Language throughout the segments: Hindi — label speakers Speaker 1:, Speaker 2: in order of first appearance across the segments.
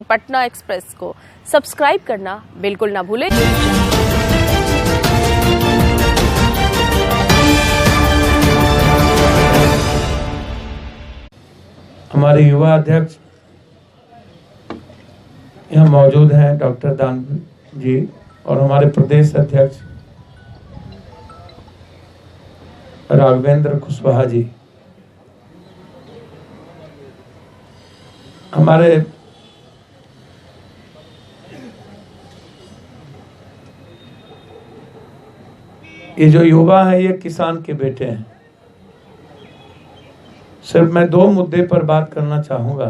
Speaker 1: पटना एक्सप्रेस को सब्सक्राइब करना बिल्कुल ना भूलें।
Speaker 2: हमारे युवा अध्यक्ष यहाँ मौजूद हैं डॉक्टर दानवी जी, और हमारे प्रदेश अध्यक्ष राघवेंद्र कुशवाहा जी। हमारे ये जो युवा हैं ये किसान के बेटे हैं। सिर्फ मैं दो मुद्दे पर बात करना चाहूंगा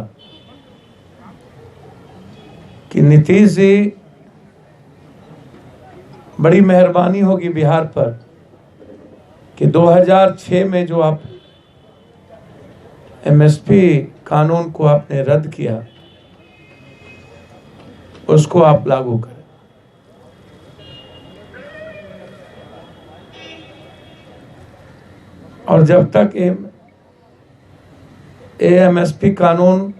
Speaker 2: कि नीतीश जी, बड़ी मेहरबानी होगी बिहार पर कि 2006 में जो आप एमएसपी कानून को आपने रद्द किया उसको आप लागू करें। और जब तक एमएसपी कानून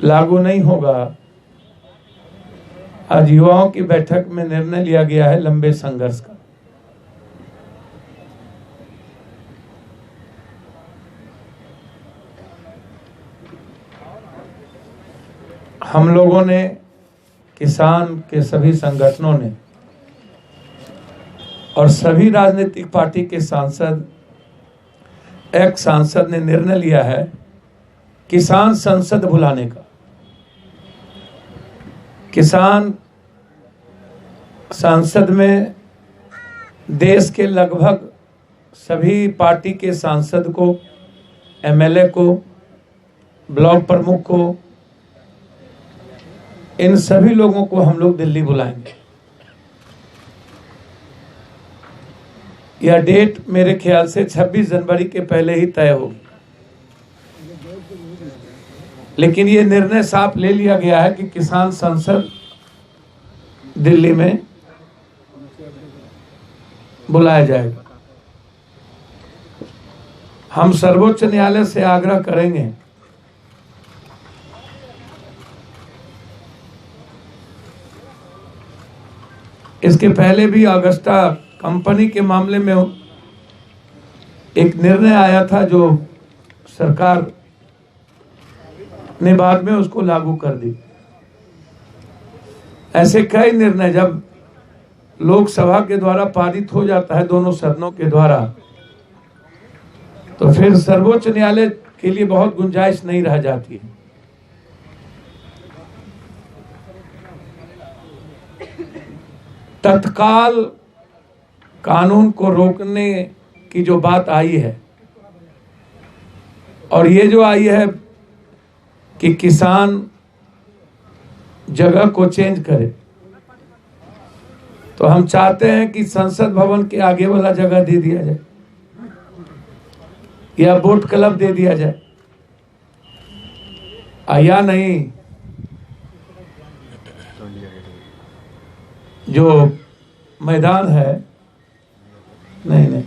Speaker 2: लागू नहीं होगा, आज युवाओं की बैठक में निर्णय लिया गया है लंबे संघर्ष का। हम लोगों ने, किसान के सभी संगठनों ने और सभी राजनीतिक पार्टी के सांसद, एक सांसद ने निर्णय लिया है किसान संसद बुलाने का। किसान संसद में देश के लगभग सभी पार्टी के सांसद को, एमएलए को, ब्लॉक प्रमुख को, इन सभी लोगों को हम लोग दिल्ली बुलाएंगे। यह डेट मेरे ख्याल से 26 जनवरी के पहले ही तय होगी, लेकिन ये निर्णय साफ ले लिया गया है कि किसान संसद दिल्ली में बुलाया जाएगा। हम सर्वोच्च न्यायालय से आग्रह करेंगे इसके पहले भी अगस्ता कंपनी के मामले में एक निर्णय आया था जो सरकार ने बाद में उसको लागू कर दी। ऐसे कई निर्णय जब लोकसभा के द्वारा पारित हो जाता है, दोनों सदनों के द्वारा, तो फिर सर्वोच्च न्यायालय के लिए बहुत गुंजाइश नहीं रह जाती है। तत्काल कानून को रोकने की जो बात आई है, और ये जो आई है कि किसान जगह को चेंज करे, तो हम चाहते हैं कि संसद भवन के आगे वाला जगह दे दिया जाए या बोट क्लब दे दिया जाए, या नहीं जो मैदान है, नहीं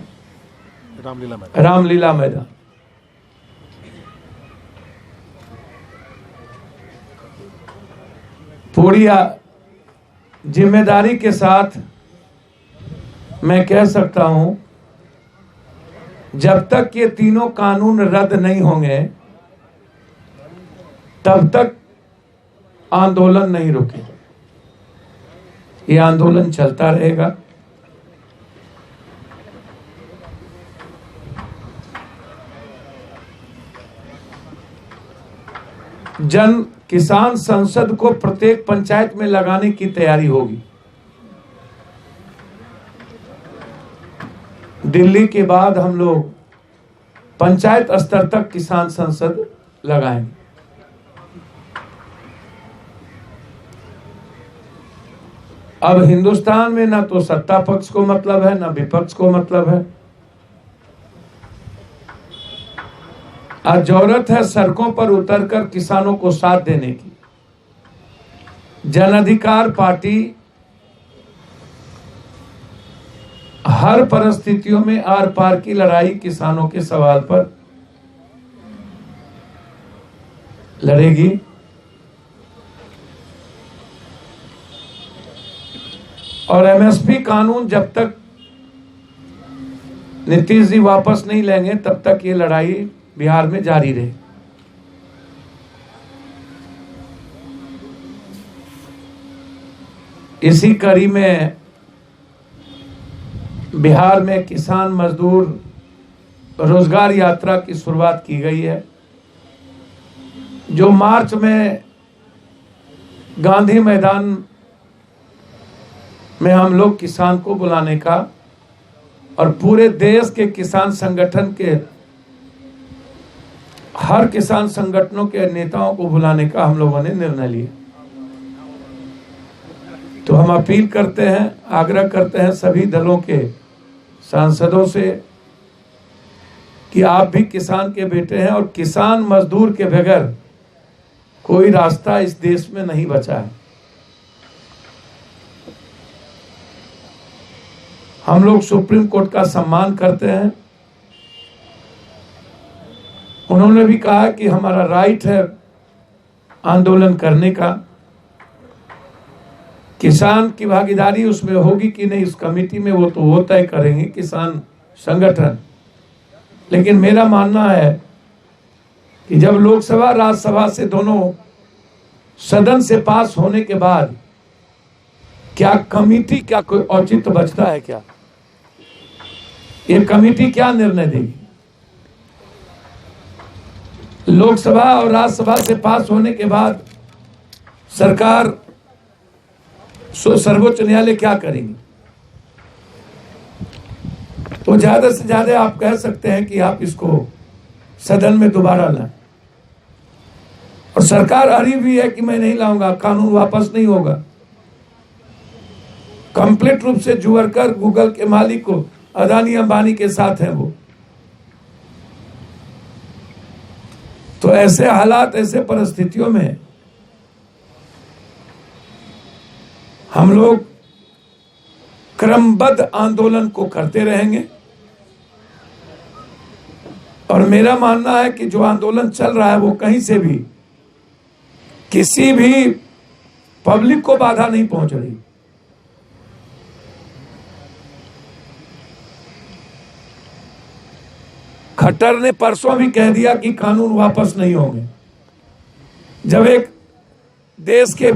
Speaker 2: रामलीला मैदान, पूरी जिम्मेदारी के साथ मैं कह सकता हूं, जब तक ये तीनों कानून रद्द नहीं होंगे तब तक आंदोलन नहीं रुकेगा। ये आंदोलन चलता रहेगा। किसान संसद को प्रत्येक पंचायत में लगाने की तैयारी होगी। दिल्ली के बाद हम लोग पंचायत स्तर तक किसान संसद लगाएंगे। अब हिंदुस्तान में ना तो सत्ता पक्ष को मतलब है, ना विपक्ष को मतलब है। आज जरूरत है सड़कों पर उतरकर किसानों को साथ देने की। जन अधिकार पार्टी हर परिस्थितियों में आर पार की लड़ाई किसानों के सवाल पर लड़ेगी। और एमएसपी कानून जब तक नीतीश जी वापस नहीं लेंगे तब तक ये लड़ाई बिहार में जारी रहे। इसी कड़ी में बिहार में किसान मजदूर रोजगार यात्रा की शुरुआत की गई है, जो मार्च में गांधी मैदान में हम लोग किसान को बुलाने का और पूरे देश के किसान संगठन के हर किसान संगठनों के नेताओं को बुलाने का हम लोगों ने निर्णय लिया। तो हम अपील करते हैं, आग्रह करते हैं सभी दलों के सांसदों से कि आप भी किसान के बेटे हैं और किसान मजदूर के बगैर कोई रास्ता इस देश में नहीं बचा है। हम लोग सुप्रीम कोर्ट का सम्मान करते हैं। उन्होंने भी कहा कि हमारा राइट है आंदोलन करने का। किसान की भागीदारी उसमें होगी कि नहीं, इस कमेटी में वो तो वो तय करेंगे किसान संगठन। लेकिन मेरा मानना है कि जब लोकसभा राज्यसभा से दोनों सदन से पास होने के बाद क्या कमेटी, क्या कोई औचित्य बचता है? क्या ये कमेटी क्या निर्णय देगी? लोकसभा और राज्यसभा से पास होने के बाद सरकार सर्वोच्च न्यायालय क्या करेंगी? तो ज्यादा से ज्यादा आप कह सकते हैं कि आप इसको सदन में दोबारा लाएं, और सरकार अड़ी भी है कि मैं नहीं लाऊंगा, कानून वापस नहीं होगा। कंप्लीट रूप से जुवरकर गूगल के मालिक को अदानी अंबानी के साथ है वो। तो ऐसे हालात, ऐसे परिस्थितियों में हम लोग क्रमबद्ध आंदोलन को करते रहेंगे। और मेरा मानना है कि जो आंदोलन चल रहा है वो कहीं से भी किसी भी पब्लिक को बाधा नहीं पहुंच रही। खट्टर ने परसों भी कह दिया कि कानून वापस नहीं होंगे। जब एक देश के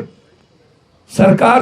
Speaker 2: सरकार